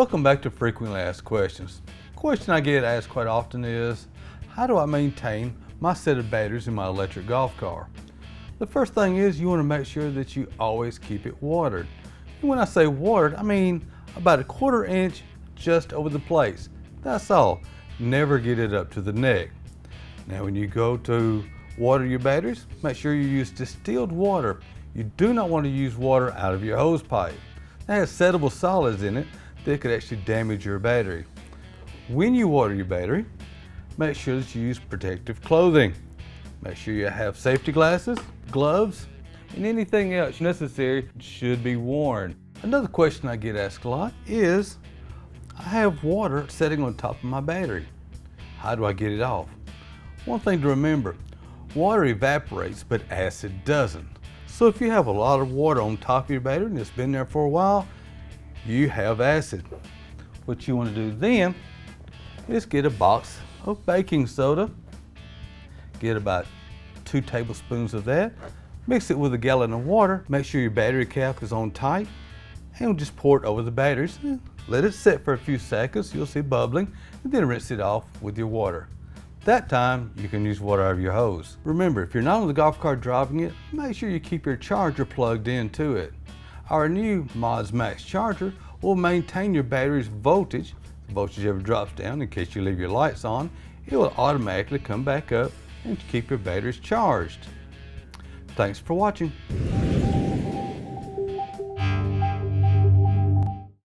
Welcome back to Frequently Asked Questions. The question I get asked quite often is, how do I maintain my set of batteries in my electric golf car? The first thing is you want to make sure that you always keep it watered. And when I say watered, I mean about a 1/4 inch just over the place. That's all. Never get it up to the neck. Now when you go to water your batteries, make sure you use distilled water. You do not want to use water out of your hose pipe. That has settable solids in it that could actually damage your battery. When you water your battery, make sure that you use protective clothing. Make sure you have safety glasses, gloves, and anything else necessary should be worn. Another question I get asked a lot is, I have water sitting on top of my battery. How do I get it off? One thing to remember, water evaporates, but acid doesn't. So if you have a lot of water on top of your battery and it's been there for a while, you have acid. What you want to do then is get a box of baking soda. Get about 2 tablespoons of that. Mix it with a gallon of water. Make sure your battery cap is on tight and just pour it over the batteries. Let it sit for a few seconds. You'll see bubbling, and then rinse it off with your water. That time you can use water out of your hose. Remember, if you're not on the golf cart driving it, make sure you keep your charger plugged into it. Our new Mods Max charger will maintain your battery's voltage. If the voltage ever drops down, in case you leave your lights on, it will automatically come back up and keep your batteries charged. Thanks for watching.